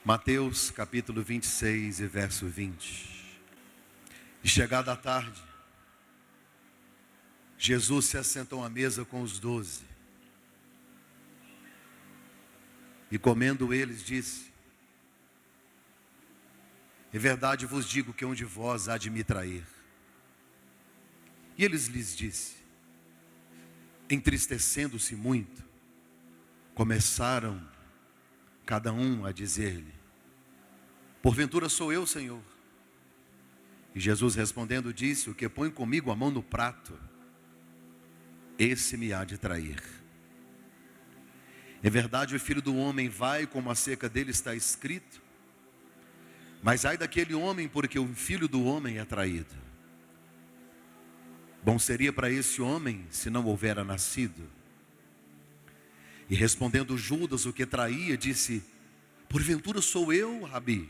Mateus capítulo 26 e verso 20. E chegada a tarde, Jesus se assentou à mesa com os 12. E comendo eles, disse: em verdade vos digo que um de vós há de me trair. E eles lhes disse, entristecendo-se muito, começaram cada um a dizer-lhe: porventura sou eu, Senhor? E Jesus respondendo disse: o que põe comigo a mão no prato, esse me há de trair. É verdade, o Filho do Homem vai, como acerca dele está escrito, mas ai daquele homem porque o Filho do Homem é traído. Bom seria para esse homem se não houvera nascido. E respondendo Judas, o que traía, disse: porventura sou eu, Rabi?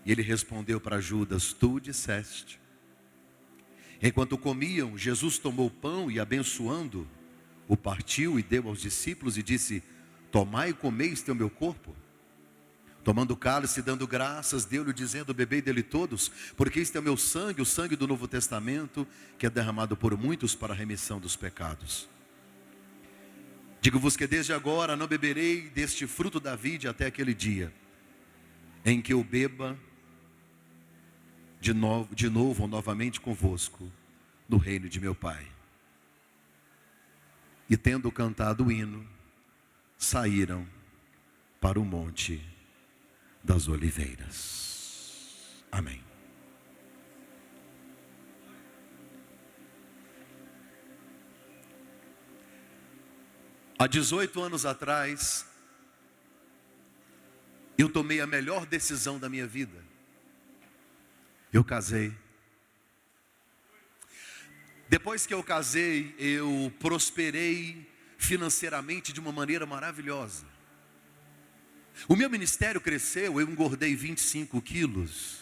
E ele respondeu para Judas: tu disseste. Enquanto comiam, Jesus tomou o pão e, abençoando, o partiu e deu aos discípulos e disse: tomai e comei, este é o meu corpo. Tomando o cálice e dando graças, deu-lhe dizendo: bebei dele todos, porque este é o meu sangue, o sangue do Novo Testamento, que é derramado por muitos para a remissão dos pecados. Digo-vos que desde agora não beberei deste fruto da vide até aquele dia em que eu beba de novo ou novamente convosco no reino de meu Pai. E tendo cantado o hino, saíram para o monte das Oliveiras. Amém. Há 18 anos atrás, eu tomei a melhor decisão da minha vida. Eu casei. Depois que eu casei, eu prosperei financeiramente de uma maneira maravilhosa. O meu ministério cresceu, eu engordei 25 quilos.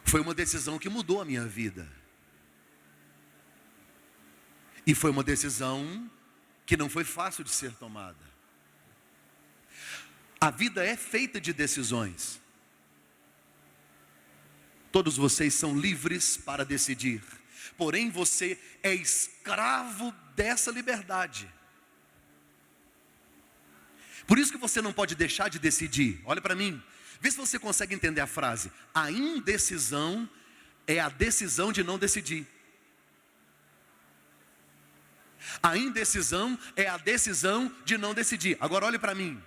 Foi uma decisão que mudou a minha vida. E foi uma decisão que não foi fácil de ser tomada. A vida é feita de decisões. Todos vocês são livres para decidir. Porém, você é escravo dessa liberdade. Por isso que você não pode deixar de decidir. Olha para mim. Vê se você consegue entender a frase. A indecisão é a decisão de não decidir. A indecisão é a decisão de não decidir. Agora olhe para mim.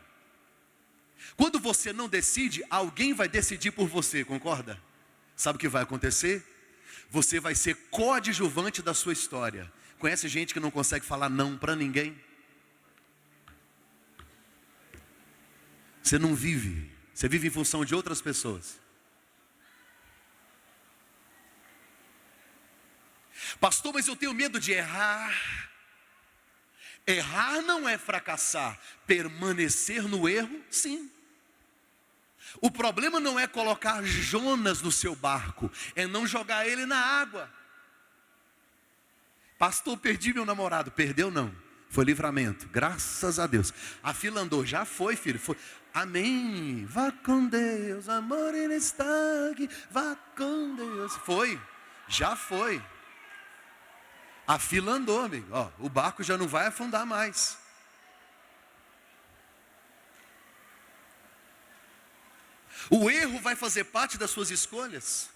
Quando você não decide, alguém vai decidir por você, concorda? Sabe o que vai acontecer? Você vai ser coadjuvante da sua história. Conhece gente que não consegue falar não para ninguém? Você não vive. Você vive em função de outras pessoas. Pastor, mas eu tenho medo de errar. Errar não é fracassar. Permanecer no erro, sim. O problema não é colocar Jonas no seu barco, é não jogar ele na água. Pastor, perdi meu namorado. Perdeu não, foi livramento, graças a Deus. A fila andou, já foi, filho, foi. Amém, vá com Deus, amor inestague, vá com Deus. Foi, já foi. A fila andou, amigo. Ó, o barco já não vai afundar mais. O erro vai fazer parte das suas escolhas.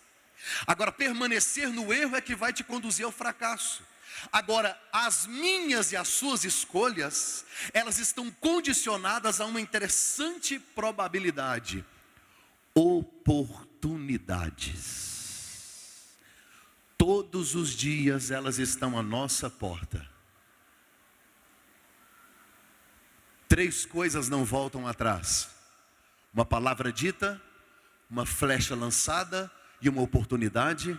Agora, permanecer no erro é que vai te conduzir ao fracasso. Agora, as minhas e as suas escolhas, elas estão condicionadas a uma interessante probabilidade: oportunidades. Todos os dias elas estão à nossa porta. 3 coisas não voltam atrás: uma palavra dita, uma flecha lançada e uma oportunidade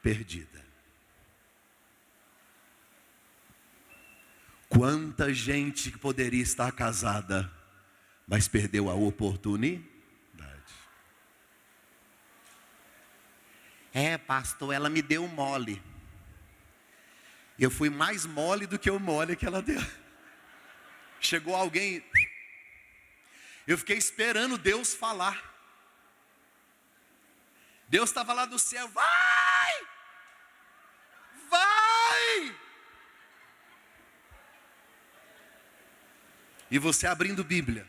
perdida. Quanta gente que poderia estar casada, mas perdeu a oportunidade. É, pastor, ela me deu mole. Eu fui mais mole do que o mole que ela deu. Chegou alguém, eu fiquei esperando Deus falar. Deus estava lá do céu, vai! Vai! E você abrindo Bíblia.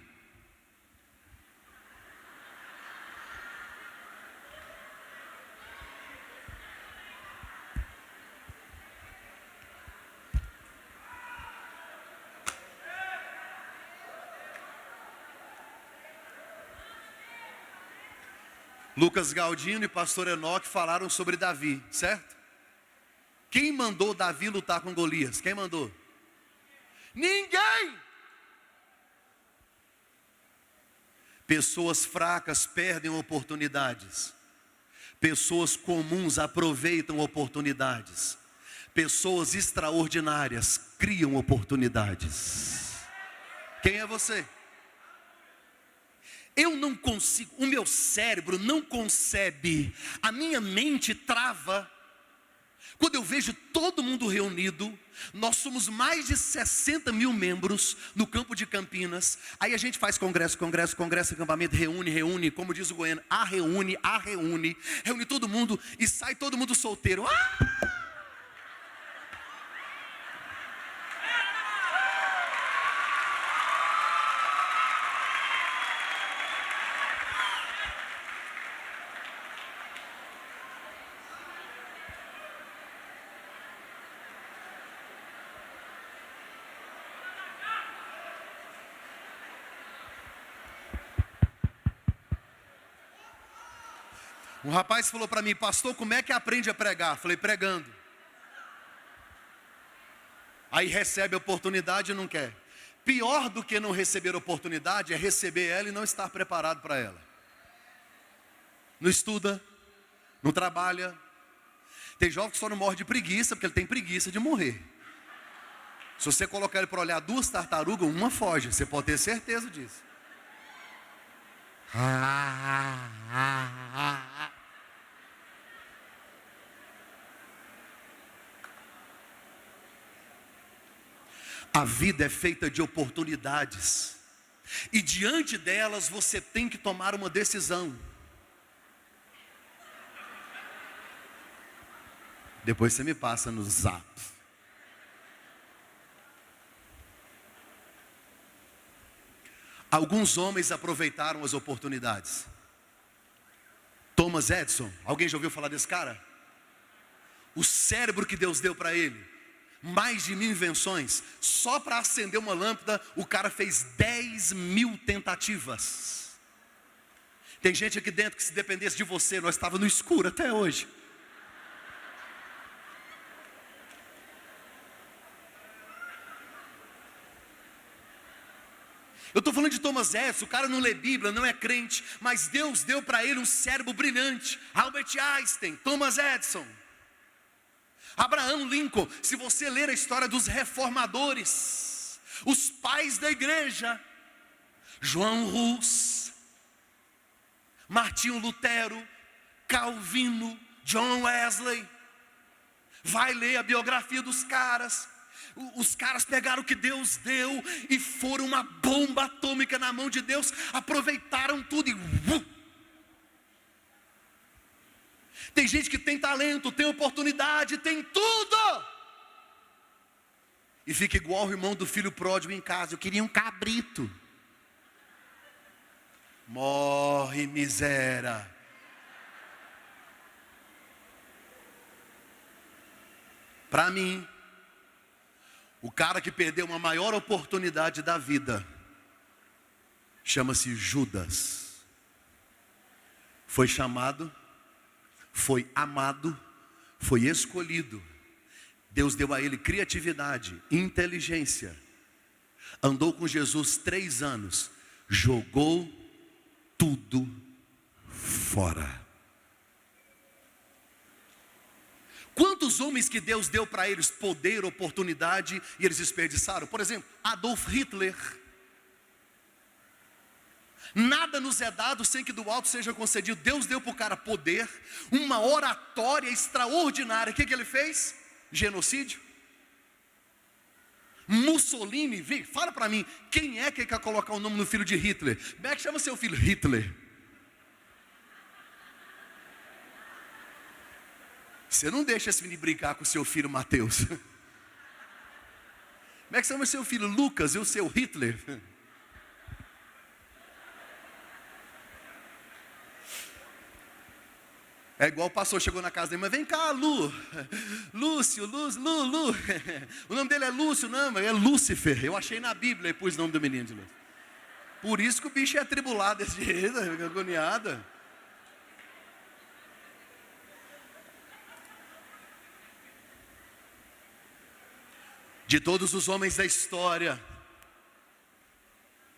Lucas Galdino e pastor Enoque falaram sobre Davi, certo? Quem mandou Davi lutar com Golias? Quem mandou? Ninguém! Pessoas fracas perdem oportunidades. Pessoas comuns aproveitam oportunidades. Pessoas extraordinárias criam oportunidades. Quem é você? Eu não consigo, o meu cérebro não concebe, a minha mente trava. Quando eu vejo todo mundo reunido, nós somos mais de 60 mil membros no campo de Campinas. Aí a gente faz congresso, acampamento, reúne, como diz o Goiano, reúne todo mundo e sai todo mundo solteiro. Um rapaz falou para mim, pastor, como é que aprende a pregar? Falei, pregando. Aí recebe a oportunidade e não quer. Pior do que não receber oportunidade é receber ela e não estar preparado para ela. Não estuda, não trabalha. Tem jovem que só não morre de preguiça, porque ele tem preguiça de morrer. Se você colocar ele para olhar 2 tartarugas, uma foge, você pode ter certeza disso. A vida é feita de oportunidades, e diante delas você tem que tomar uma decisão. Depois você me passa no zap. Alguns homens aproveitaram as oportunidades. Thomas Edison, alguém já ouviu falar desse cara? O cérebro que Deus deu para ele, mais de 1000 invenções. Só para acender uma lâmpada, o cara fez 10.000 tentativas. Tem gente aqui dentro que, se dependesse de você, nós estávamos no escuro até hoje. Eu estou falando de Thomas Edison. O cara não lê Bíblia, não é crente, mas Deus deu para ele um cérebro brilhante. Albert Einstein, Thomas Edison, Abraham Lincoln. Se você ler a história dos reformadores, os pais da igreja, João Hus, Martinho Lutero, Calvino, John Wesley, vai ler a biografia dos caras. Os caras pegaram o que Deus deu e foram uma bomba atômica na mão de Deus, aproveitaram tudo e tem gente que tem talento, tem oportunidade, tem tudo, e fica igual o irmão do filho pródigo em casa. Eu queria um cabrito. Morre, miséria. Para mim, o cara que perdeu uma maior oportunidade da vida chama-se Judas. Foi chamado, foi amado, foi escolhido. Deus deu a ele criatividade, inteligência. Andou com Jesus 3 anos, jogou tudo fora. Quantos homens que Deus deu para eles poder, oportunidade, e eles desperdiçaram? Por exemplo, Adolf Hitler. Nada nos é dado sem que do alto seja concedido. Deus deu para o cara poder, uma oratória extraordinária. O que ele fez? Genocídio. Mussolini, vem, fala para mim, quem é que quer colocar o nome no filho de Hitler? Como é que chama seu filho? Hitler. Você não deixa esse menino brincar com o seu filho Mateus. Como é que chama seu filho Lucas e o seu Hitler? É igual o pastor chegou na casa dele, mas vem cá, Lúcio. O nome dele é Lúcio, não, mas é Lúcifer. Eu achei na Bíblia e pus o nome do menino de Lúcio. Por isso que o bicho é atribulado desse jeito, fica agoniado. De todos os homens da história,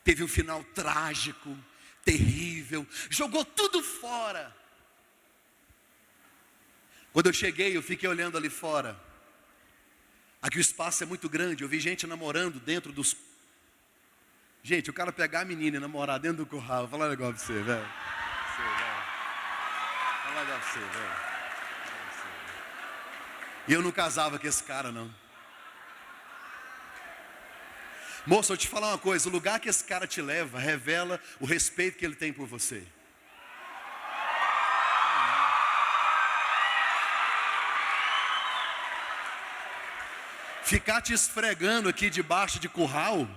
teve um final trágico, terrível, jogou tudo fora. Quando eu cheguei, eu fiquei olhando ali fora. Aqui o espaço é muito grande, eu vi gente namorando dentro dos... Gente, o cara pegar a menina e namorar dentro do curral, vou falar um negócio pra você, velho. Vou falar um negócio pra você, velho. E eu não casava com esse cara, não. Moço, eu te falar uma coisa, o lugar que esse cara te leva, revela o respeito que ele tem por você. Ficar te esfregando aqui debaixo de curral,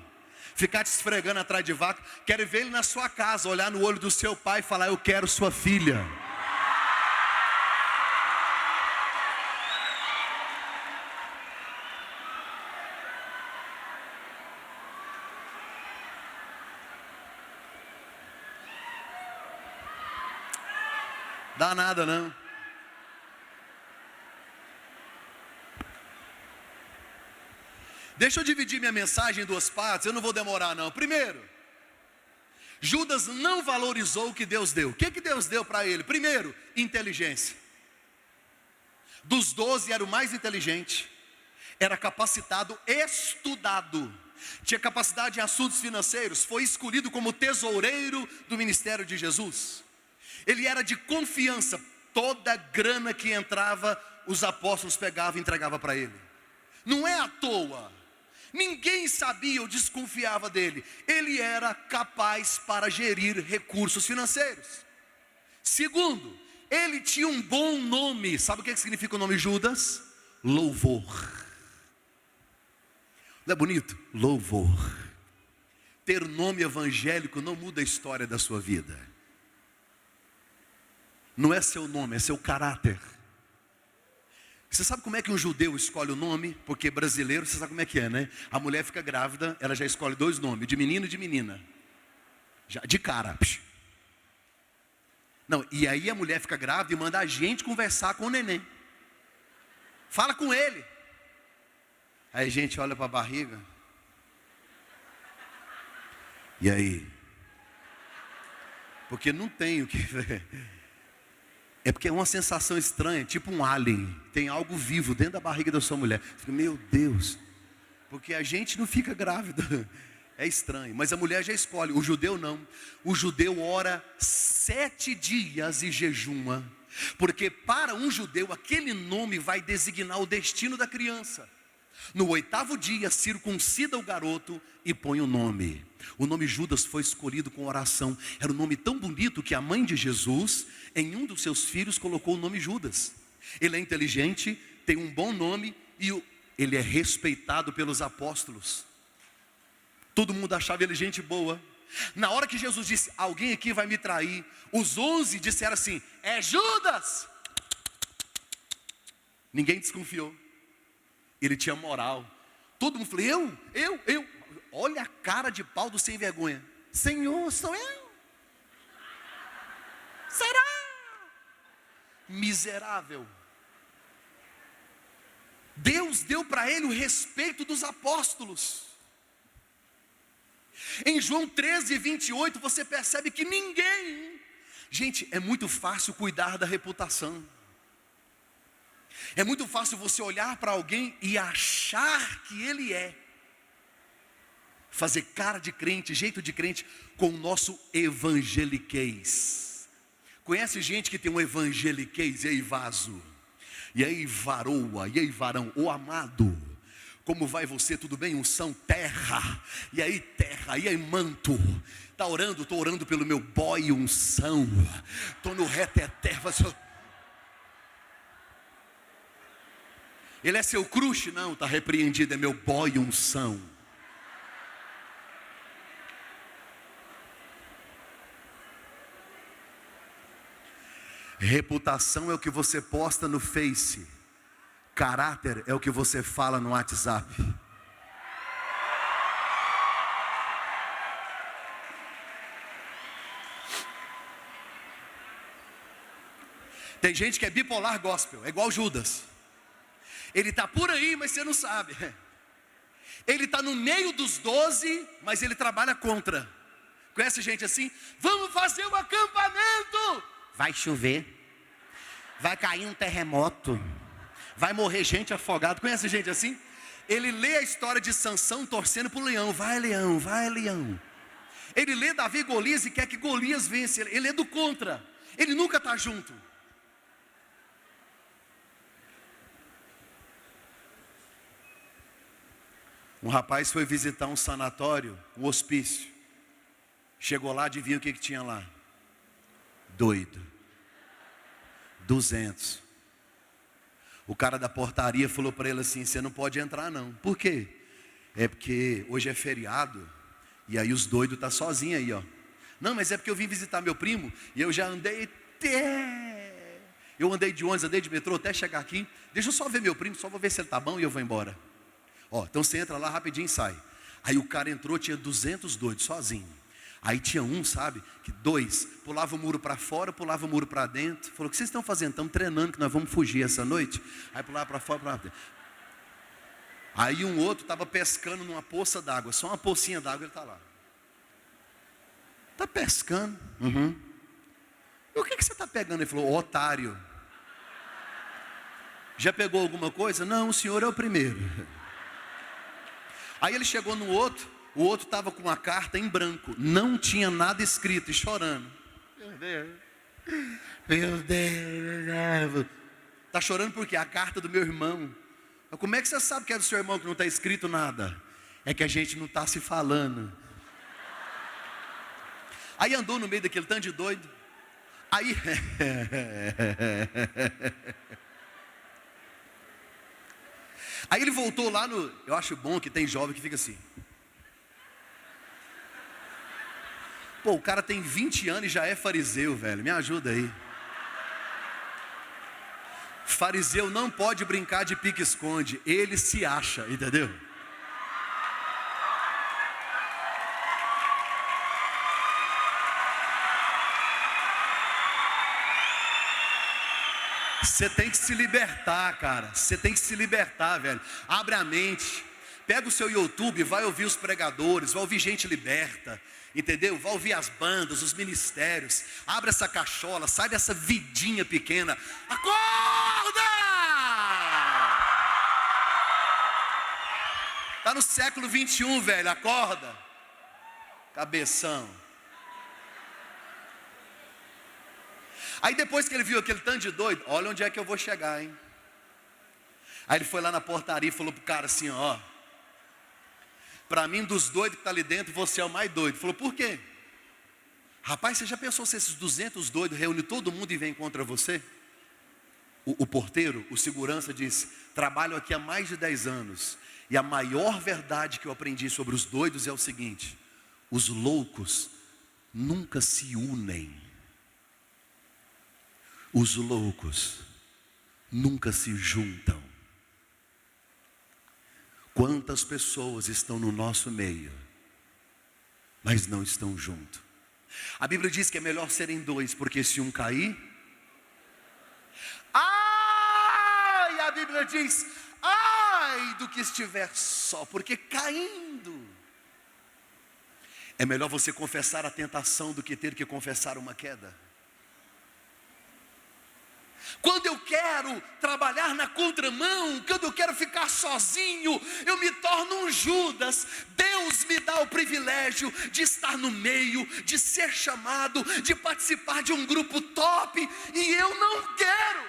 ficar te esfregando atrás de vaca, quero ver ele na sua casa, olhar no olho do seu pai e falar, eu quero sua filha. Dá nada não. Deixa eu dividir minha mensagem em duas partes, eu não vou demorar não. Primeiro, Judas não valorizou o que Deus deu. O que Deus deu para ele? Primeiro, inteligência. Dos 12 era o mais inteligente, era capacitado, estudado, tinha capacidade em assuntos financeiros, foi escolhido como tesoureiro do ministério de Jesus. Ele era de confiança, toda a grana que entrava, os apóstolos pegavam e entregavam para ele. Não é à toa, ninguém sabia ou desconfiava dele, ele era capaz para gerir recursos financeiros. Segundo, ele tinha um bom nome. Sabe o que significa o nome Judas? Louvor. Não é bonito? Louvor. Ter nome evangélico não muda a história da sua vida. Não é seu nome, é seu caráter. Você sabe como é que um judeu escolhe o nome? Porque brasileiro, você sabe como é que é, né? A mulher fica grávida, ela já escolhe dois nomes, de menino e de menina. Já, de cara. Não, e aí a mulher fica grávida e manda a gente conversar com o neném. Fala com ele. Aí a gente olha para a barriga. E aí? Porque não tem o que ver. É porque é uma sensação estranha, tipo um alien. Tem algo vivo dentro da barriga da sua mulher. Fica, meu Deus. Porque a gente não fica grávida. É estranho. Mas a mulher já escolhe. O judeu não. O judeu ora 7 dias e jejuma. Porque para um judeu aquele nome vai designar o destino da criança. No 8º dia circuncida o garoto e põe o nome. O nome Judas foi escolhido com oração. Era um nome tão bonito que a mãe de Jesus, em um dos seus filhos, colocou o nome Judas. Ele é inteligente, tem um bom nome e ele é respeitado pelos apóstolos. Todo mundo achava ele gente boa. Na hora que Jesus disse, alguém aqui vai me trair, os 11 disseram assim, é Judas. Ninguém desconfiou. Ele tinha moral. Todo mundo falou, eu. Olha a cara de pau do sem vergonha. Senhor, sou eu. Será? Miserável. Deus deu para ele o respeito dos apóstolos. Em João 13:28 você percebe que ninguém... Gente, é muito fácil cuidar da reputação. É muito fácil você olhar para alguém e achar que ele é. Fazer cara de crente, jeito de crente, com o nosso evangeliquez. Conhece gente que tem um evangeliquez, e aí vaso, e aí varoa, e aí varão, o amado. Como vai você? Tudo bem? Unção, terra. E aí manto. Estou orando pelo meu boy unção. Estou no reto eterno. Ele é seu crush? Não, está repreendido, é meu boy unção. Reputação é o que você posta no Face. Caráter é o que você fala no WhatsApp. Tem gente que é bipolar gospel, é igual Judas. Ele está por aí, mas você não sabe. Ele está no meio dos 12, mas ele trabalha contra. Conhece gente assim? Vamos fazer um acampamento. Vai chover. Vai cair um terremoto. Vai morrer gente afogada. Conhece gente assim? Ele lê a história de Sansão torcendo para o leão. Vai leão, vai leão. Ele lê Davi e Golias e quer que Golias vença. Ele é do contra. Ele nunca está junto. Um rapaz foi visitar um sanatório, um hospício. Chegou lá, adivinha o que tinha lá? Doido. 200. O cara da portaria falou para ele assim: você não pode entrar não. Por quê? É porque hoje é feriado. E aí os doidos estão sozinhos aí, ó. Não, mas é porque eu vim visitar meu primo. E eu já andei Eu andei de ônibus, andei de metrô até chegar aqui. Deixa eu só ver meu primo, só vou ver se ele tá bom e eu vou embora. Ó, então você entra lá rapidinho e sai. Aí o cara entrou, tinha 200 doidos, sozinho. Aí tinha um, sabe, que 2, pulava o muro para fora, pulava o muro para dentro. Falou: o que vocês estão fazendo? Estamos treinando que nós vamos fugir essa noite. Aí pulava para fora, para dentro. Aí um outro estava pescando numa poça d'água, só uma pocinha d'água, ele está lá. Está pescando? Uhum. E o que você está pegando? Ele falou: otário. Já pegou alguma coisa? Não, o senhor é o primeiro. Aí ele chegou no outro, o outro estava com uma carta em branco, não tinha nada escrito e chorando. Meu Deus. Está chorando porque a carta do meu irmão. Mas como é que você sabe que é do seu irmão que não está escrito nada? É que a gente não está se falando. Aí andou no meio daquele tanto de doido. Aí Aí ele voltou lá no... Eu acho bom que tem jovem que fica assim. Pô, o cara tem 20 anos e já é fariseu, velho. Me ajuda aí. Fariseu não pode brincar de pique-esconde. Ele se acha, entendeu? Você tem que se libertar, cara. Você tem que se libertar, velho. Abre a mente. Pega o seu YouTube, vai ouvir os pregadores, vai ouvir gente liberta, entendeu? Vai ouvir as bandas, os ministérios. Abre essa cachola, sai dessa vidinha pequena. Acorda! Tá no século 21, velho. Acorda. Cabeção. Aí depois que ele viu aquele tanto de doido, olha onde é que eu vou chegar, hein? Aí ele foi lá na portaria e falou pro cara assim: ó, para mim dos doidos que tá ali dentro, você é o mais doido. Falou: por quê? Rapaz, você já pensou se esses 200 doidos reúnem todo mundo e vem contra você? O porteiro, o segurança disse: trabalho aqui há mais de 10 anos. E a maior verdade que eu aprendi sobre os doidos é o seguinte: os loucos nunca se unem. Os loucos nunca se juntam. Quantas pessoas estão no nosso meio, mas não estão juntos? A Bíblia diz que é melhor serem dois, porque se um cair... Ai, a Bíblia diz: ai do que estiver só, porque caindo. É melhor você confessar a tentação do que ter que confessar uma queda. Quando eu quero trabalhar na contramão, quando eu quero ficar sozinho, eu me torno um Judas. Deus me dá o privilégio de estar no meio, de ser chamado, de participar de um grupo top, e eu não quero.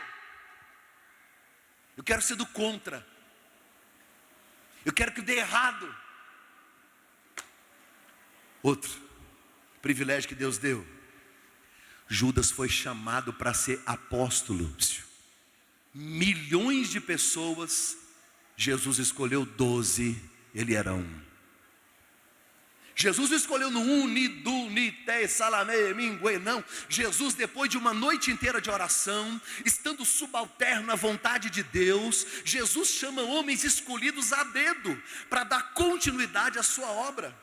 Eu quero ser do contra. Eu quero que dê errado. Outro privilégio que Deus deu. Judas foi chamado para ser apóstolo. Milhões de pessoas, Jesus escolheu 12, ele era um. Jesus não escolheu no um, ni, du, ni, te, salame, mingue, não. Jesus, depois de uma noite inteira de oração, estando subalterno à vontade de Deus, Jesus chama homens escolhidos a dedo, para dar continuidade à sua obra.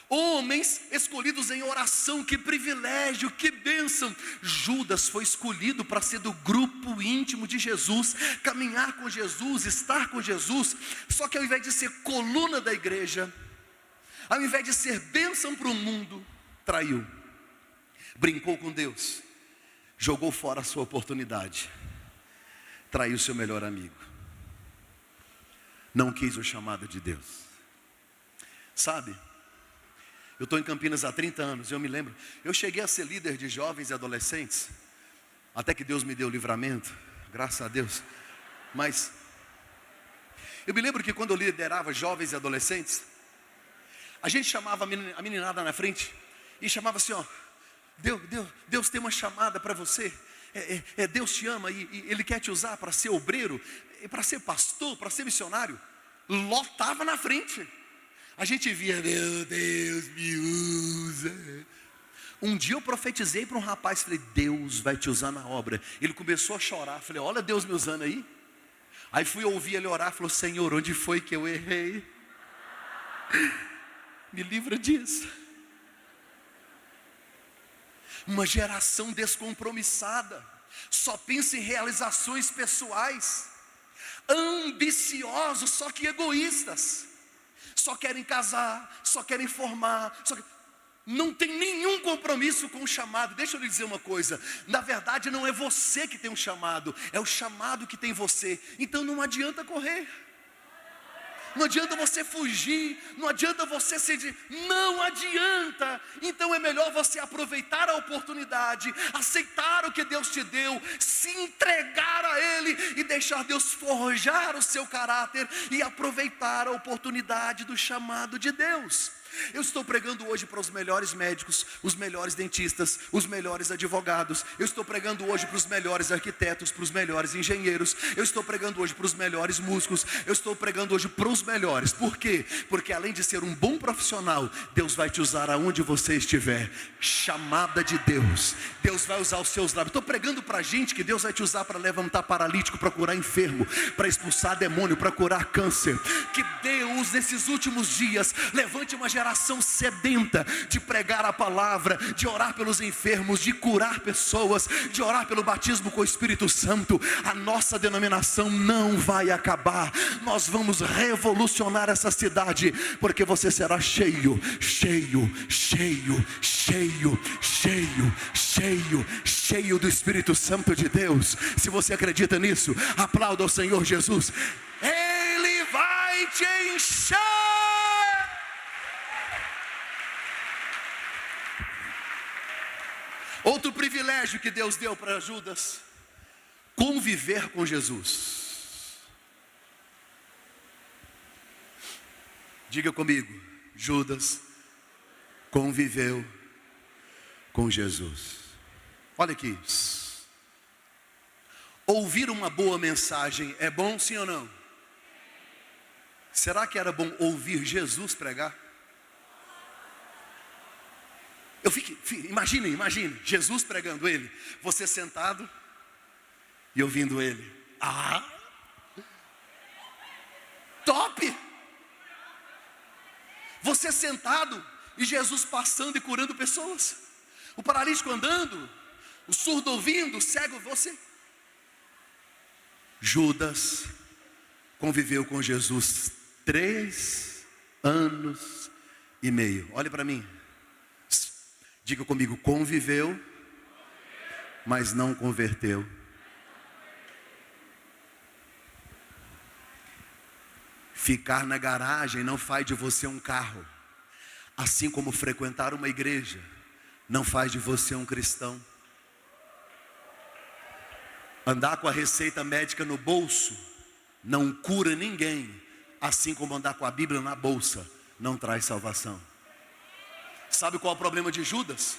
Homens escolhidos em oração, que privilégio, que bênção. Judas foi escolhido para ser do grupo íntimo de Jesus, caminhar com Jesus, estar com Jesus. Só que ao invés de ser coluna da igreja, ao invés de ser bênção para o mundo, traiu, brincou com Deus, jogou fora a sua oportunidade, traiu seu melhor amigo, não quis o chamado de Deus. Sabe, eu estou em Campinas há 30 anos, eu me lembro, eu cheguei a ser líder de jovens e adolescentes, até que Deus me deu o livramento, graças a Deus. Mas eu me lembro que quando eu liderava jovens e adolescentes, a gente chamava a meninada na frente e chamava assim, ó, Deus tem uma chamada para você, Deus te ama e Ele quer te usar para ser obreiro, para ser pastor, para ser missionário. Lotava na frente. A gente via, meu Deus me usa. Um dia eu profetizei para um rapaz, falei, Deus vai te usar na obra. Ele começou a chorar, falei, olha Deus me usando aí. Aí fui ouvir ele orar, falou, Senhor, onde foi que eu errei? Me livra disso. Uma geração descompromissada, só pensa em realizações pessoais, ambiciosos, só que egoístas, só querem casar, só querem formar, não tem nenhum compromisso com o chamado. Deixa eu lhe dizer uma coisa, na verdade não é você que tem um chamado, é o chamado que tem você. Então não adianta correr, não adianta você fugir, não adianta você não adianta. Então é melhor você aproveitar a oportunidade, aceitar o que Deus te deu, se entregar a Ele e deixar Deus forjar o seu caráter e aproveitar a oportunidade do chamado de Deus. Eu estou pregando hoje para os melhores médicos, os melhores dentistas, os melhores advogados. Eu estou pregando hoje para os melhores arquitetos, para os melhores engenheiros. Eu estou pregando hoje para os melhores músicos. Eu estou pregando hoje para os melhores. Por quê? Porque além de ser um bom profissional, Deus vai te usar aonde você estiver. Chamada de Deus. Deus vai usar os seus lábios. Estou pregando para gente que Deus vai te usar para levantar paralítico, para curar enfermo, para expulsar demônio, para curar câncer. Que Deus nesses últimos dias levante uma geração sedenta de pregar a palavra, de orar pelos enfermos, de curar pessoas, de orar pelo batismo com o Espírito Santo. A nossa denominação não vai acabar. Nós vamos revolucionar essa cidade, porque você será cheio, cheio, cheio, cheio, cheio, cheio, cheio do Espírito Santo de Deus. Se você acredita nisso, aplauda ao Senhor Jesus. Ele vai te encher. Outro privilégio que Deus deu para Judas, conviver com Jesus. Diga comigo, Judas conviveu com Jesus. Olha aqui, ouvir uma boa mensagem é bom, sim ou não? Será que era bom ouvir Jesus pregar? Imagine, Jesus pregando ele, você sentado e ouvindo ele. Top! Você sentado e Jesus passando e curando pessoas, o paralítico andando, o surdo ouvindo, o cego você. Judas conviveu com Jesus 3 anos e meio. Olha para mim. Diga comigo, conviveu, mas não converteu. Ficar na garagem não faz de você um carro, assim como frequentar uma igreja não faz de você um cristão. Andar com a receita médica no bolso não cura ninguém, assim como andar com a Bíblia na bolsa não traz salvação. Sabe qual é o problema de Judas?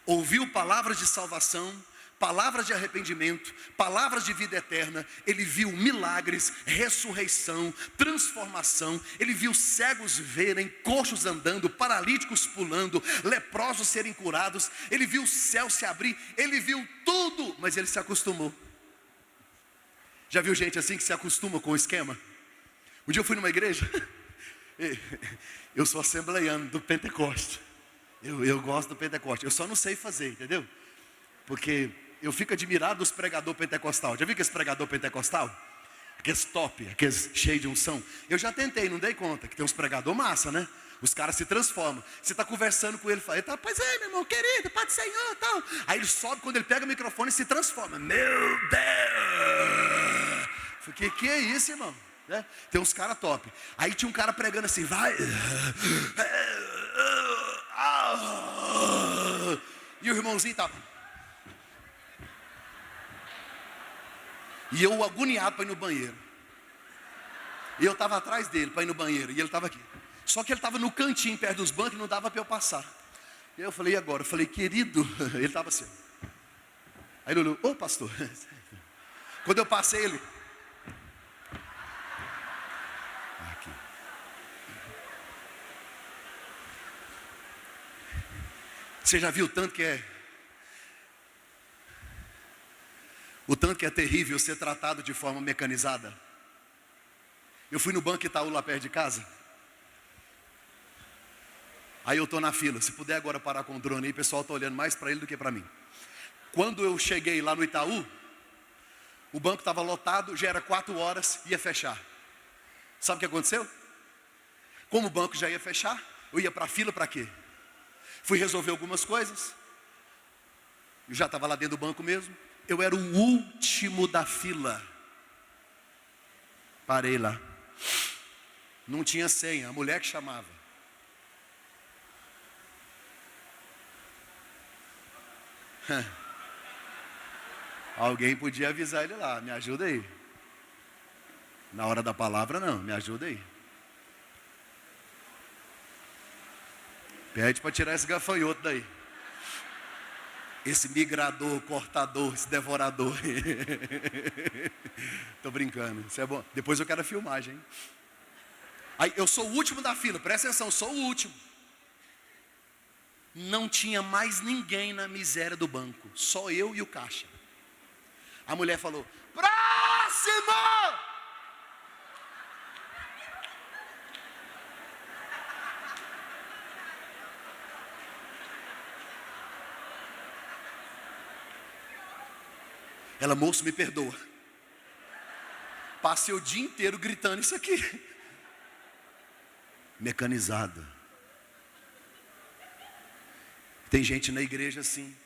Ouviu palavras de salvação, palavras de arrependimento, palavras de vida eterna. Ele viu milagres, ressurreição, transformação. Ele viu cegos verem, coxos andando, paralíticos pulando, leprosos serem curados. Ele viu o céu se abrir, ele viu tudo, mas ele se acostumou. Já viu gente assim que se acostuma com o esquema? Um dia eu fui numa igreja, eu sou assembleiano do Pentecoste. Eu gosto do Pentecoste, eu só não sei fazer, entendeu? Porque eu fico admirado dos pregadores pentecostal. Já viu aqueles pregador pentecostal? Aqueles top, aqueles cheios de unção. Eu já tentei, não dei conta, que tem uns pregador massa, né? Os caras se transformam. Você está conversando com ele, fala, tá, pois é, meu irmão, querido, Pai do Senhor, tal. Aí ele sobe, quando ele pega o microfone, se transforma. Meu Deus! Falei, que é isso, irmão? Né? Tem uns caras top. Aí tinha um cara pregando assim, vai. E o irmãozinho estava. E eu agoniado para ir no banheiro. E eu estava atrás dele para ir no banheiro. E ele estava aqui. Só que ele estava no cantinho, perto dos bancos, e não dava para eu passar. E eu falei, e agora? Eu falei, querido. Ele estava assim. Aí ele olhou, ô pastor. Quando eu passei, ele. Aqui. Você já viu o tanto que é. O tanto que é terrível ser tratado de forma mecanizada. Eu fui no Banco Itaú lá perto de casa. Aí eu estou na fila. Se puder agora parar com o drone aí, o pessoal está olhando mais para ele do que para mim. Quando eu cheguei lá no Itaú, o banco estava lotado, já era 4 horas, ia fechar. Sabe o que aconteceu? Como o banco já ia fechar, eu ia para a fila para quê? Fui resolver algumas coisas. Eu já estava lá dentro do banco mesmo. Eu era o último da fila. Parei lá. Não tinha senha, a mulher que chamava. Alguém podia avisar ele lá, me ajuda aí. Na hora da palavra não, me ajuda aí. Pede para tirar esse gafanhoto daí. Esse migrador, cortador, esse devorador. Tô brincando, isso é bom. Depois eu quero a filmagem, hein? Aí eu sou o último da fila, presta atenção, sou o último. Não tinha mais ninguém na miséria do banco, só eu e o caixa. A mulher falou, próximo! Ela, moço, me perdoa. Passei o dia inteiro gritando isso aqui. Mecanizada. Tem gente na igreja assim.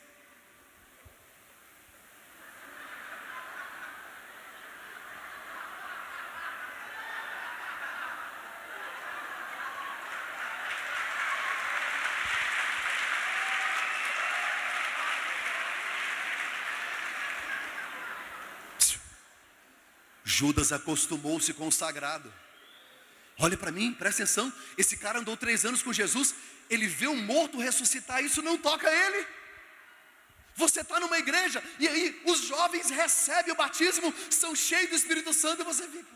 Judas acostumou-se com o sagrado. Olha para mim, presta atenção. Esse cara andou 3 anos com Jesus. Ele vê um morto ressuscitar, isso não toca ele. Você está numa igreja e aí os jovens recebem o batismo, são cheios do Espírito Santo e você fica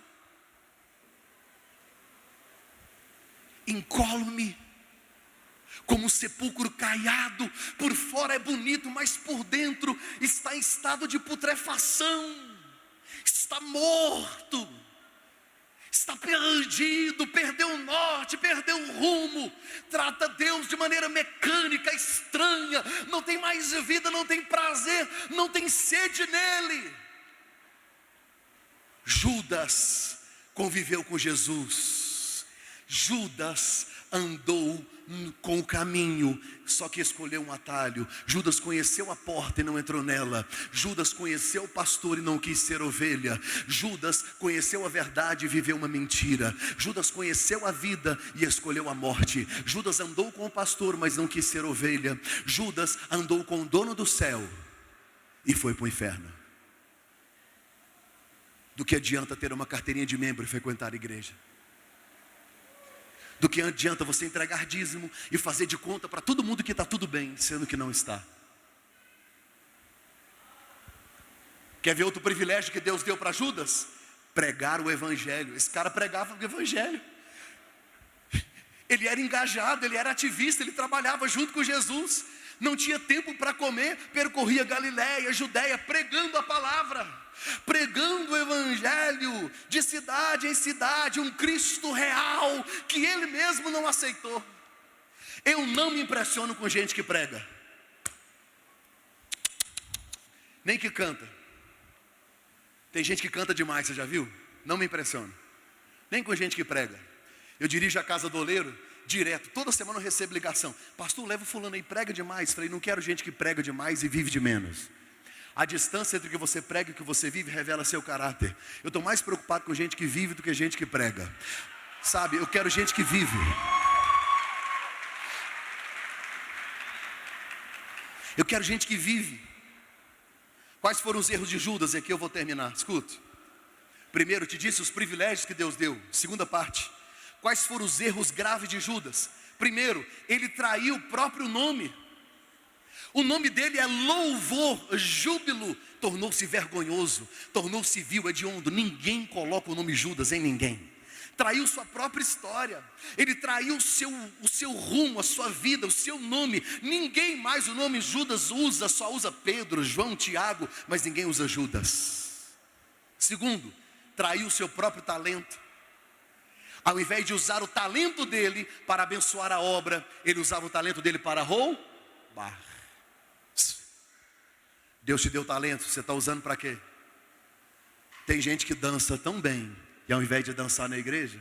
incólume, como um sepulcro caiado. Por fora é bonito, mas por dentro está em estado de putrefação. Está morto, está perdido, perdeu o norte, perdeu o rumo, trata Deus de maneira mecânica, estranha, não tem mais vida, não tem prazer, não tem sede nele. Judas conviveu com Jesus, Judas andou com o caminho, só que escolheu um atalho. Judas conheceu a porta e não entrou nela. Judas conheceu o pastor e não quis ser ovelha. Judas conheceu a verdade e viveu uma mentira. Judas conheceu a vida e escolheu a morte. Judas andou com o pastor, mas não quis ser ovelha. Judas andou com o dono do céu e foi para o inferno. Do que adianta ter uma carteirinha de membro e frequentar a igreja? do que adianta você entregar dízimo e fazer de conta para todo mundo que está tudo bem, sendo que não está. Quer ver outro privilégio que Deus deu para Judas? Pregar o evangelho. Esse cara pregava o evangelho. Ele era engajado, ele era ativista, ele trabalhava junto com Jesus. Não tinha tempo para comer, percorria Galiléia, Judéia, pregando a palavra, pregando o evangelho de cidade em cidade, um Cristo real que ele mesmo não aceitou. Eu não me impressiono com gente que prega, nem que canta. Tem gente que canta demais, você já viu? Não me impressiono, nem com gente que prega. Eu dirijo a Casa do Oleiro direto, toda semana eu recebo ligação: pastor, leva o fulano aí, prega demais. Falei, não quero gente que prega demais e vive de menos. A distância entre o que você prega e o que você vive revela seu caráter. Eu estou mais preocupado com gente que vive do que gente que prega. Sabe, eu quero gente que vive. Eu quero gente que vive. Quais foram os erros de Judas? E aqui eu vou terminar, escuta. Primeiro, te disse os privilégios que Deus deu. Segunda parte, quais foram os erros graves de Judas? Primeiro, ele traiu o próprio nome. O nome dele é louvor, júbilo. Tornou-se vergonhoso, tornou-se vil, hediondo. Ninguém coloca o nome Judas em ninguém. Traiu sua própria história. Ele traiu o seu rumo, a sua vida, o seu nome. Ninguém mais o nome Judas usa, só usa Pedro, João, Tiago, mas ninguém usa Judas. Segundo, traiu o seu próprio talento. Ao invés de usar o talento dele para abençoar a obra, ele usava o talento dele para roubar. Deus te deu talento, você está usando para quê? Tem gente que dança tão bem, e ao invés de dançar na igreja,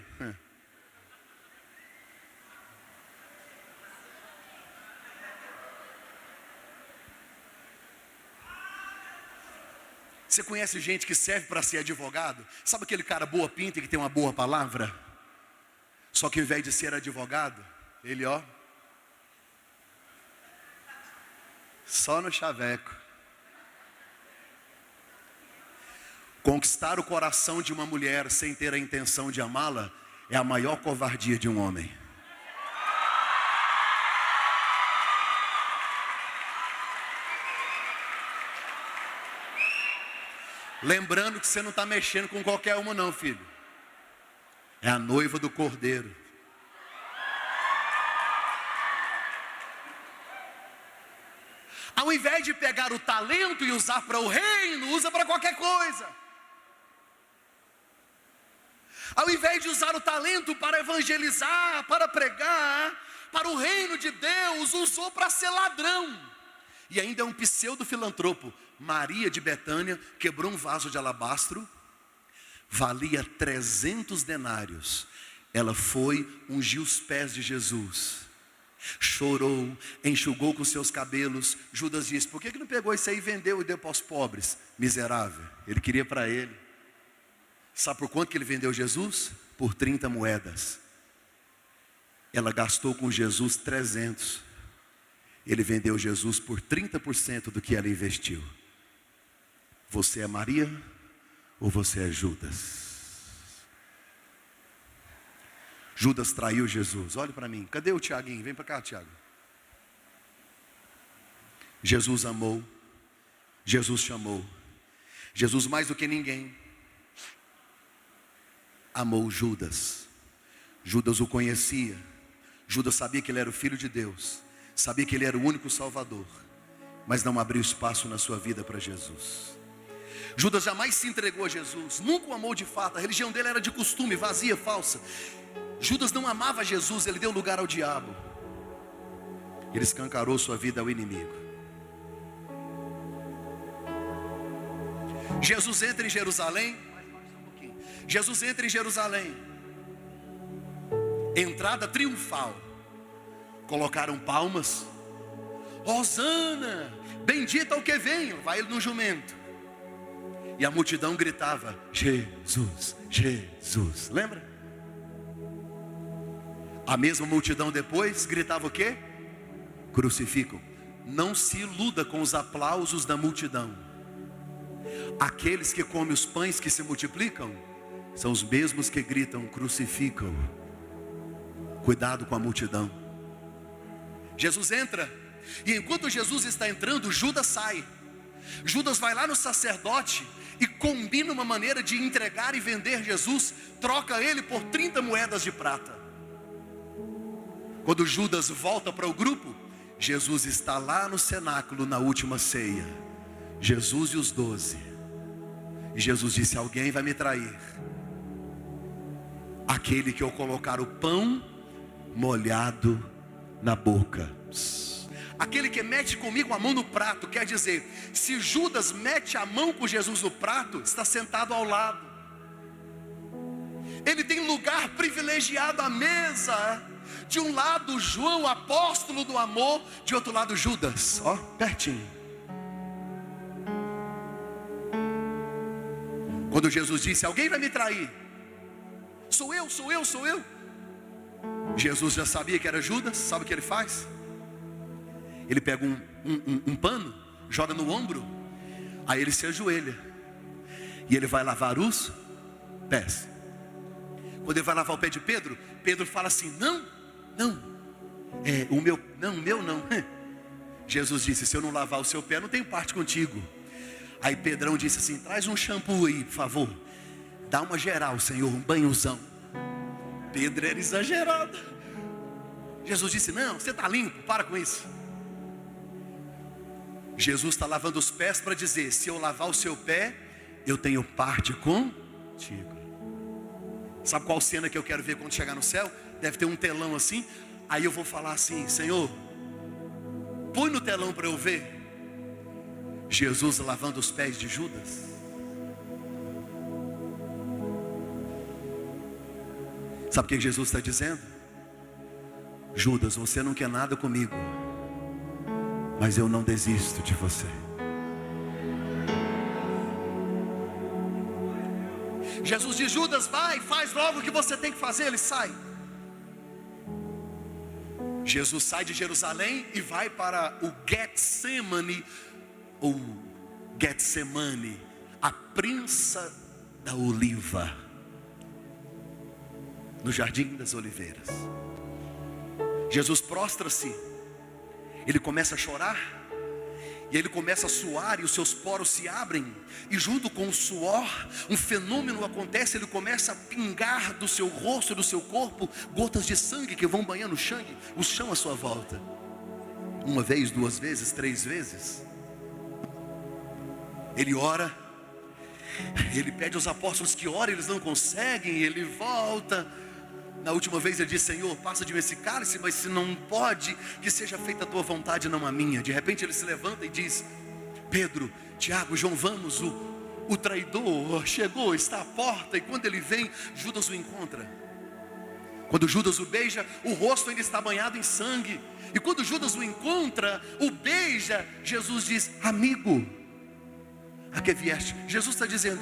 Você conhece gente que serve para ser advogado? Sabe aquele cara boa pinta que tem uma boa palavra? Só que ao invés de ser advogado, ele só no chaveco. Conquistar o coração de uma mulher sem ter a intenção de amá-la é a maior covardia de um homem. Lembrando que você não está mexendo com qualquer uma não, filho. É a noiva do Cordeiro. Ao invés de pegar o talento e usar para o reino, usa para qualquer coisa. Ao invés de usar o talento para evangelizar, para pregar, para o reino de Deus, usou para ser ladrão. E ainda é um pseudo-filantropo. Maria de Betânia quebrou um vaso de alabastro, valia 300 denários. Ela foi ungir os pés de Jesus, chorou, enxugou com seus cabelos. Judas disse: por que não pegou isso aí e vendeu e deu para os pobres? Miserável, ele queria para ele. Sabe por quanto que ele vendeu Jesus? Por 30 moedas. Ela gastou com Jesus 300. Ele vendeu Jesus por 30% do que ela investiu. Você é Maria ou você é Judas? Judas traiu Jesus. Olha para mim, cadê o Tiaguinho? Vem para cá, Tiago. Jesus amou, Jesus chamou. Jesus, mais do que ninguém, amou Judas. Judas o conhecia. Judas sabia que ele era o Filho de Deus, sabia que ele era o único Salvador, mas não abriu espaço na sua vida para Jesus. Judas jamais se entregou a Jesus, nunca o amou de fato. A religião dele era de costume, vazia, falsa. Judas não amava Jesus, ele deu lugar ao diabo. Ele escancarou sua vida ao inimigo. Jesus entra em Jerusalém. Jesus entra em Jerusalém. Entrada triunfal. Colocaram palmas. Hosana, bendito é o que vem. Vai ele no jumento. E a multidão gritava: Jesus, Jesus. Lembra? A mesma multidão depois gritava o quê? Crucificam. Não se iluda com os aplausos da multidão. Aqueles que comem os pães que se multiplicam são os mesmos que gritam: crucificam. Cuidado com a multidão. Jesus entra, e enquanto Jesus está entrando, Judas sai. Judas vai lá no sacerdote e combina uma maneira de entregar e vender Jesus, troca ele por 30 moedas de prata. Quando Judas volta para o grupo, Jesus está lá no cenáculo na última ceia, Jesus e os 12. E Jesus disse: alguém vai me trair, aquele que eu colocar o pão molhado na boca. Aquele que mete comigo a mão no prato, quer dizer, se Judas mete a mão com Jesus no prato, está sentado ao lado. Ele tem lugar privilegiado à mesa. De um lado João, apóstolo do amor, de outro lado Judas, ó, pertinho. Quando Jesus disse: alguém vai me trair, sou eu. Jesus já sabia que era Judas. Sabe o que ele faz? Ele pega um pano, joga no ombro, aí ele se ajoelha, e ele vai lavar os pés. Quando ele vai lavar o pé de Pedro, Pedro fala assim: não, o meu não. Jesus disse: se eu não lavar o seu pé, não tenho parte contigo. Aí Pedrão disse assim: traz um shampoo aí, por favor, dá uma geral, Senhor, um banhozão. Pedro era exagerado. Jesus disse: não, você está limpo, para com isso. Jesus está lavando os pés para dizer: se eu lavar o seu pé, eu tenho parte contigo. Sabe qual cena que eu quero ver quando chegar no céu? Deve ter um telão assim. Aí eu vou falar assim: Senhor, põe no telão para eu ver Jesus lavando os pés de Judas. Sabe o que Jesus está dizendo? Judas, você não quer nada comigo, mas eu não desisto de você. Jesus diz: Judas, vai, faz logo o que você tem que fazer. Ele sai. Jesus sai de Jerusalém e vai para o Getsemane, ou Getsemane, a prensa da oliva, no Jardim das Oliveiras. Jesus prostra-se, ele começa a chorar, e ele começa a suar, e os seus poros se abrem, e junto com o suor, um fenômeno acontece. Ele começa a pingar do seu rosto, do seu corpo, gotas de sangue que vão banhando o chão à sua volta. Uma vez, duas vezes, três vezes. Ele ora, ele pede aos apóstolos que orem, eles não conseguem, ele volta. Na última vez ele diz: Senhor, passa de mim esse cálice, mas se não pode, que seja feita a tua vontade, não a minha. De repente ele se levanta e diz: Pedro, Tiago, João, vamos, o traidor chegou, está à porta. E quando ele vem, Judas o encontra. Quando Judas o beija, o rosto ainda está banhado em sangue. E quando Judas o encontra, o beija, Jesus diz: amigo, a que vieste? Jesus está dizendo: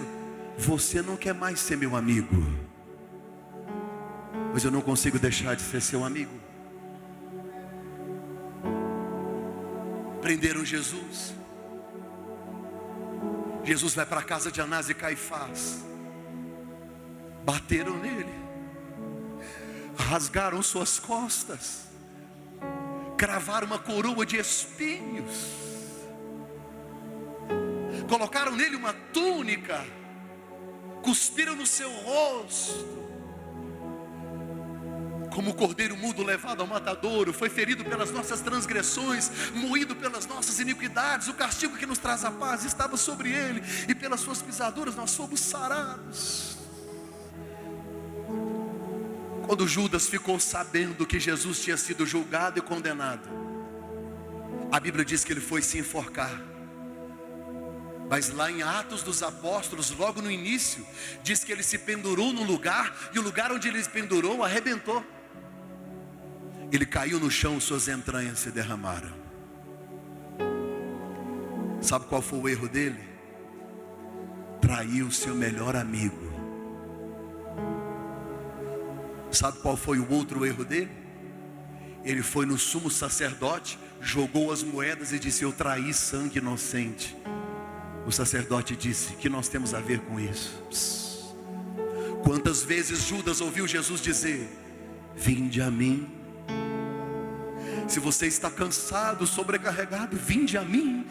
você não quer mais ser meu amigo, mas eu não consigo deixar de ser seu amigo. Prenderam Jesus. Jesus vai para a casa de Anás e Caifás. Bateram nele, rasgaram suas costas, cravaram uma coroa de espinhos, colocaram nele uma túnica, cuspiram no seu rosto. Como o cordeiro mudo levado ao matadouro, foi ferido pelas nossas transgressões, moído pelas nossas iniquidades. O castigo que nos traz a paz estava sobre ele, e pelas suas pisaduras nós fomos sarados. Quando Judas ficou sabendo que Jesus tinha sido julgado e condenado, a Bíblia diz que ele foi se enforcar. Mas lá em Atos dos Apóstolos, logo no início, diz que ele se pendurou no lugar, e o lugar onde ele se pendurou arrebentou. Ele caiu no chão, suas entranhas se derramaram. Sabe qual foi o erro dele? Traiu seu melhor amigo. Sabe qual foi o outro erro dele? Ele foi no sumo sacerdote, jogou as moedas e disse: eu traí sangue inocente. O sacerdote disse: que nós temos a ver com isso? Quantas vezes Judas ouviu Jesus dizer: vinde a mim. Se você está cansado, sobrecarregado, vinde a mim.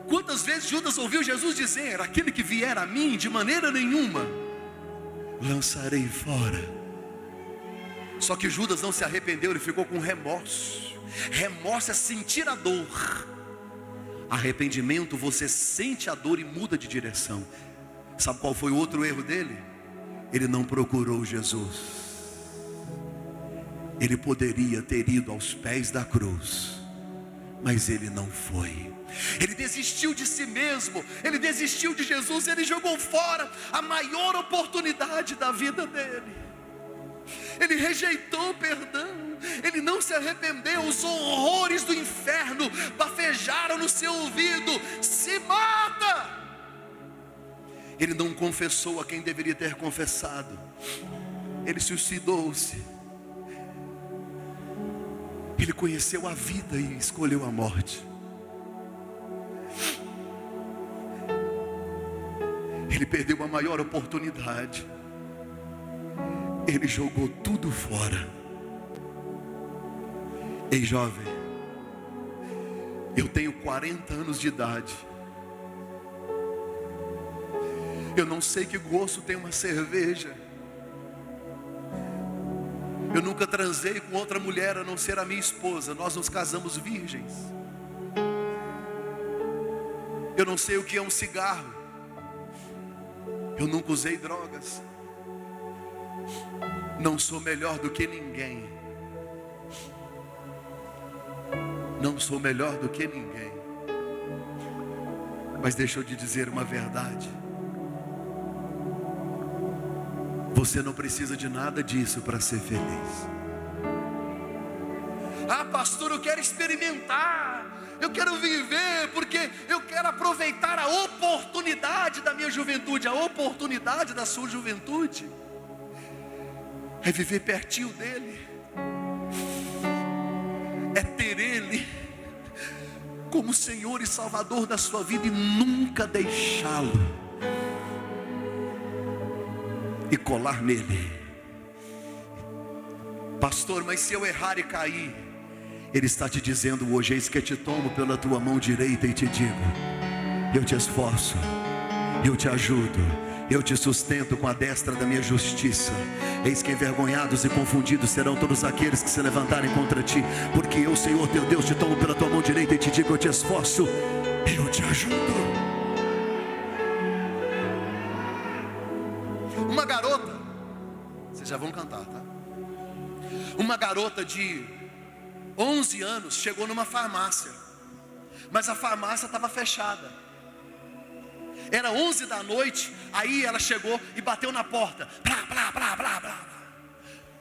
Quantas vezes Judas ouviu Jesus dizer: aquele que vier a mim, de maneira nenhuma lançarei fora. Só que Judas não se arrependeu, ele ficou com remorso. Remorso é sentir a dor. Arrependimento, você sente a dor e muda de direção. Sabe qual foi o outro erro dele? Ele não procurou Jesus. Ele poderia ter ido aos pés da cruz, mas ele não foi. Ele desistiu de si mesmo, ele desistiu de Jesus, ele jogou fora a maior oportunidade da vida dele. Ele rejeitou o perdão, ele não se arrependeu. Os horrores do inferno bafejaram no seu ouvido: se mata. Ele não confessou a quem deveria ter confessado, ele suicidou-se. Ele conheceu a vida e escolheu a morte. Ele perdeu a maior oportunidade. Ele jogou tudo fora. Ei, jovem, eu tenho 40 anos de idade. Eu não sei que gosto tem uma cerveja. Eu nunca transei com outra mulher a não ser a minha esposa. Nós nos casamos virgens. Eu não sei o que é um cigarro. Eu nunca usei drogas. Não sou melhor do que ninguém. Não sou melhor do que ninguém. Mas deixa eu te dizer uma verdade. Você não precisa de nada disso para ser feliz. Ah, pastor, eu quero experimentar, eu quero viver, porque eu quero aproveitar a oportunidade da minha juventude. A oportunidade da sua juventude é viver pertinho dele, é ter ele como Senhor e Salvador da sua vida e nunca deixá-lo e colar nele. Pastor, mas se eu errar e cair, ele está te dizendo hoje: eis que te tomo pela tua mão direita e te digo: eu te esforço, eu te ajudo, eu te sustento com a destra da minha justiça. Eis que envergonhados e confundidos serão todos aqueles que se levantarem contra ti, porque eu, Senhor teu Deus, te tomo pela tua mão direita e te digo: eu te esforço, eu te ajudo. Uma garota, vocês já vão cantar, tá? Uma garota de 11 anos chegou numa farmácia, mas a farmácia estava fechada. Era 11 da noite, aí ela chegou e bateu na porta. Blá, blá, blá, blá, blá.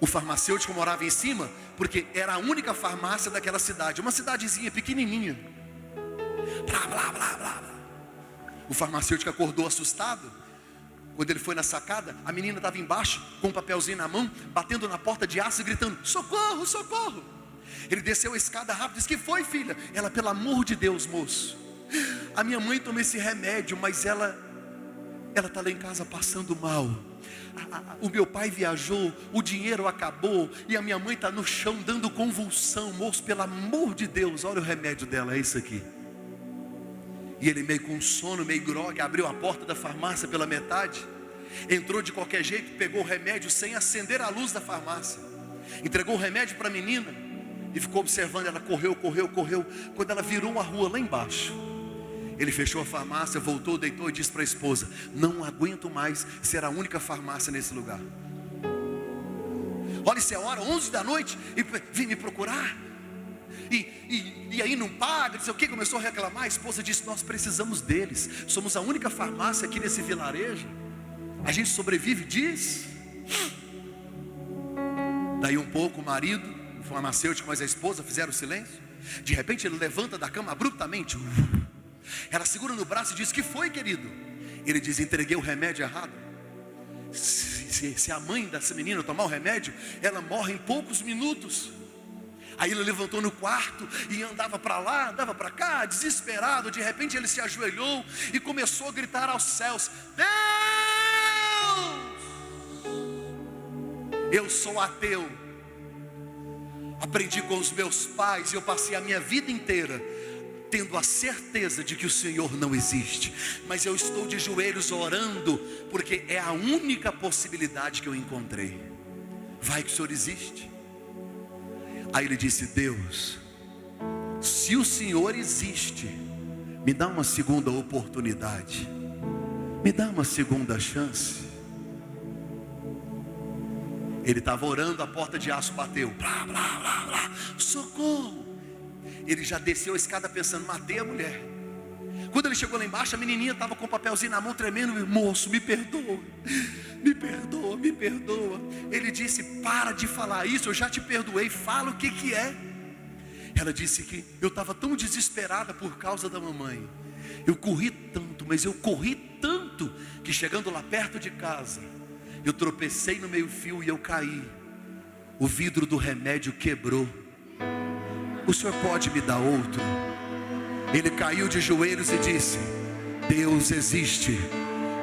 O farmacêutico morava em cima, porque era a única farmácia daquela cidade, uma cidadezinha pequenininha. Blá, blá, blá, blá, blá. O farmacêutico acordou assustado. Quando ele foi na sacada, a menina estava embaixo, com um papelzinho na mão, batendo na porta de aço e gritando: socorro, socorro. Ele desceu a escada rápido e disse: que foi, filha? Ela: pelo amor de Deus, moço, a minha mãe toma esse remédio, mas ela está lá em casa passando mal. O meu pai viajou, o dinheiro acabou e a minha mãe está no chão dando convulsão. Moço, pelo amor de Deus, olha o remédio dela, é isso aqui. E ele, meio com sono, meio grogue, abriu a porta da farmácia pela metade, entrou de qualquer jeito, pegou o remédio sem acender a luz da farmácia, entregou o remédio para a menina e ficou observando. Ela correu. Quando ela virou a rua lá embaixo, ele fechou a farmácia, voltou, deitou e disse para a esposa: não aguento mais ser a única farmácia nesse lugar. Olha, isso é hora, 11 da noite, e vem me procurar. E aí não paga, não sei o que, começou a reclamar. A esposa disse: nós precisamos deles, somos a única farmácia aqui nesse vilarejo, a gente sobrevive disso. Daí um pouco o marido, o farmacêutico, mas a esposa fizeram silêncio. De repente ele levanta da cama abruptamente. Ela segura no braço e diz: que foi, querido? Ele diz: entreguei o remédio errado. Se a mãe dessa menina tomar o remédio, ela morre em poucos minutos. Aí ele levantou no quarto e andava para lá, andava para cá, desesperado. De repente ele se ajoelhou e começou a gritar aos céus: Deus, eu sou ateu, Aprendi com os meus pais e eu passei a minha vida inteira tendo a certeza de que o Senhor não existe. Mas eu estou de joelhos orando, porque é a única possibilidade que eu encontrei. Vai que o Senhor existe. Aí ele disse: Deus, se o Senhor existe, me dá uma segunda oportunidade, me dá uma segunda chance. Ele estava orando, a porta de aço bateu, blá, blá, blá, blá. Socorro. Ele já desceu a escada pensando: matei a mulher. Quando ele chegou lá embaixo, a menininha estava com o papelzinho na mão tremendo: moço, me perdoa, me perdoa, me perdoa. Ele disse: para de falar isso, eu já te perdoei, fala o que é. Ela disse que eu estava tão desesperada por causa da mamãe. Eu corri tanto, mas eu corri tanto, que chegando lá perto de casa, eu tropecei no meio-fio e eu caí. O vidro do remédio quebrou. O senhor pode me dar outro? Ele caiu de joelhos e disse: Deus existe,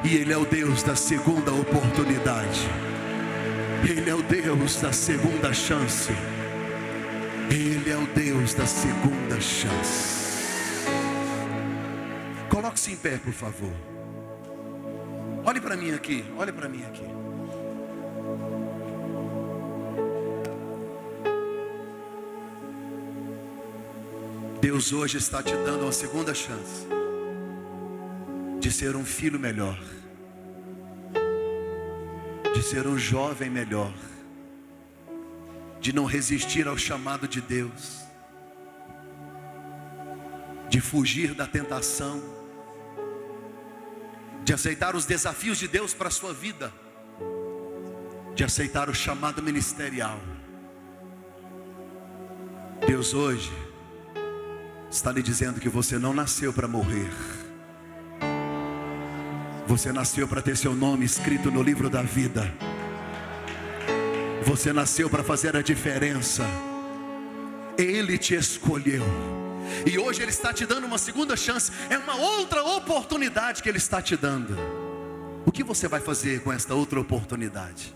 e Ele é o Deus da segunda oportunidade. Ele é o Deus da segunda chance. Ele é o Deus da segunda chance. Coloque-se em pé, por favor. Olhe para mim aqui, olhe para mim aqui. Deus hoje está te dando uma segunda chance de ser um filho melhor, de ser um jovem melhor, de não resistir ao chamado de Deus, de fugir da tentação, de aceitar os desafios de Deus para a sua vida, de aceitar o chamado ministerial. Deus hoje está lhe dizendo que você não nasceu para morrer. Você nasceu para ter seu nome escrito no livro da vida. Você nasceu para fazer a diferença. Ele te escolheu. E hoje Ele está te dando uma segunda chance. É uma outra oportunidade que Ele está te dando. O que você vai fazer com esta outra oportunidade?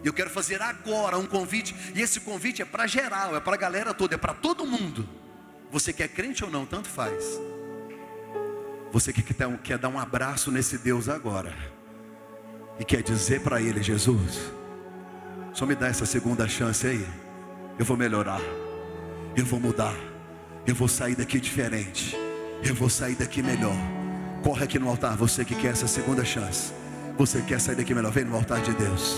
Eu quero fazer agora um convite. E esse convite é para geral, é para a galera toda, é para todo mundo. Você que é crente ou não, tanto faz. Você que quer dar um abraço nesse Deus agora e quer dizer para Ele: Jesus, só me dá essa segunda chance aí. Eu vou melhorar, eu vou mudar, eu vou sair daqui diferente, eu vou sair daqui melhor. Corre aqui no altar, você que quer essa segunda chance, você que quer sair daqui melhor, vem no altar de Deus.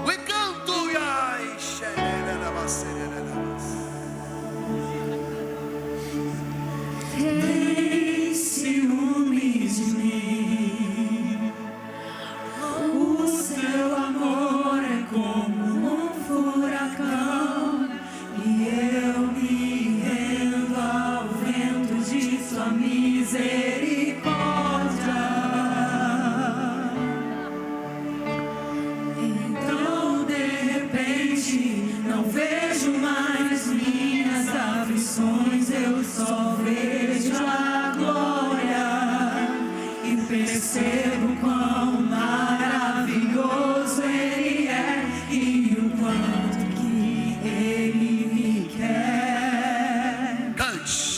We canto yai shelele basere. Tem ciúmes de mim. O seu amor é como um furacão, e eu me rendo ao vento de sua misericórdia. Então de repente não vejo mais minhas aflições, eu só vejo a glória e percebo quão maravilhoso Ele é e o quanto que Ele me quer. Cante.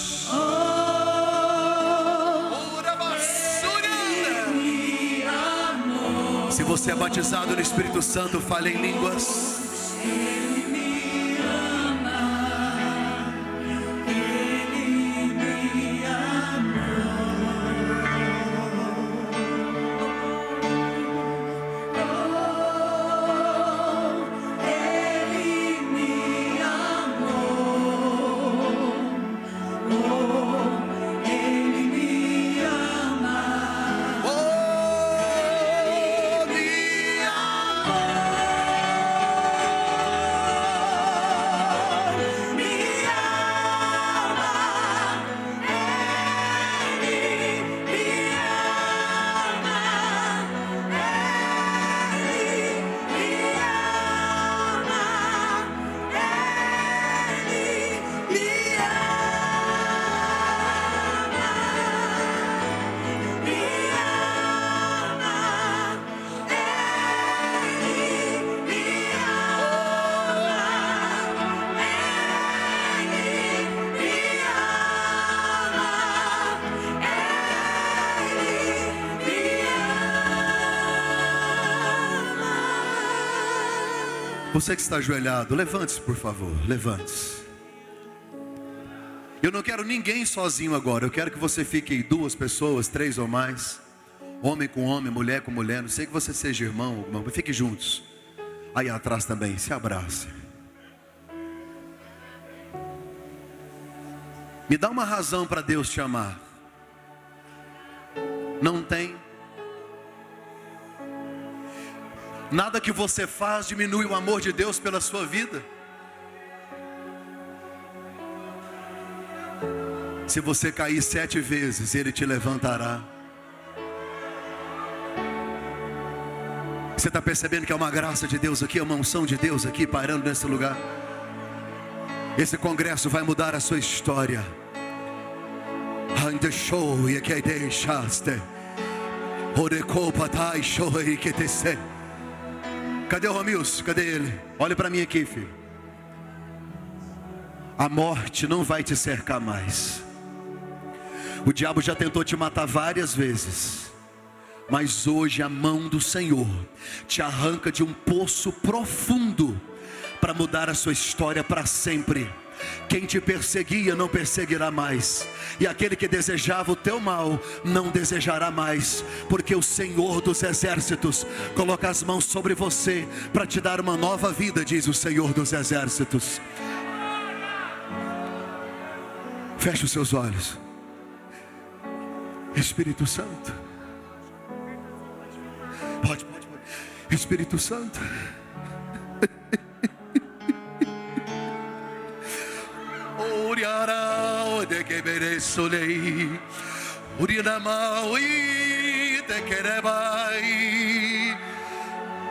Ele me amou. Se você é batizado no Espírito Santo, fale em línguas. Ele me ama. Ele me amou. Ele me amou. Ele me ama. Oh, me Você que está ajoelhado, levante-se, por favor, levante-se. Eu não quero ninguém sozinho agora. Eu quero que você fique 2 pessoas, 3 ou mais. Homem com homem, mulher com mulher. Não sei que você seja irmão ou irmã, mas fique juntos. Aí atrás também, se abrace. Me dá uma razão para Deus te amar. Não tem. Nada que você faz diminui o amor de Deus pela sua vida. Se você cair 7 vezes, Ele te levantará. Você está percebendo que é uma graça de Deus aqui, é uma unção de Deus aqui, parando nesse lugar? Esse congresso vai mudar a sua história. Cadê o Romilson? Cadê ele? Olha para mim aqui, filho. A morte não vai te cercar mais. O diabo já tentou te matar várias vezes, mas hoje a mão do Senhor te arranca de um poço profundo para mudar a sua história para sempre. Quem te perseguia não perseguirá mais, e aquele que desejava o teu mal não desejará mais, porque o Senhor dos exércitos coloca as mãos sobre você para te dar uma nova vida, diz o Senhor dos exércitos. Feche os seus olhos. Espírito Santo, pode. Espírito Santo,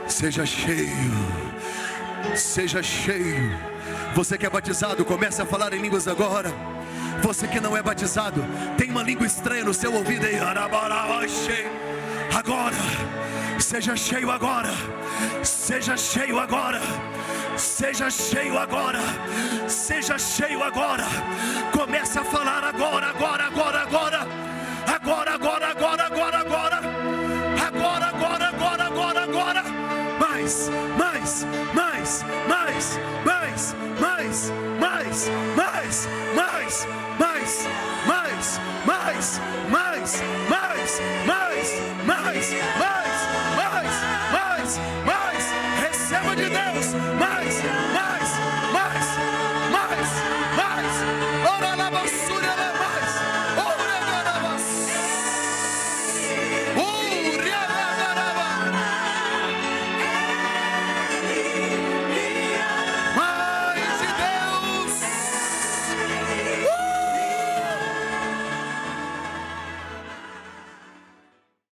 seja cheio, seja cheio. Você que é batizado, comece a falar em línguas agora. Você que não é batizado, tem uma língua estranha no seu ouvido aí. Agora, seja cheio agora. Seja cheio agora. Seja cheio agora. Seja cheio agora. Comece a falar agora. Mais.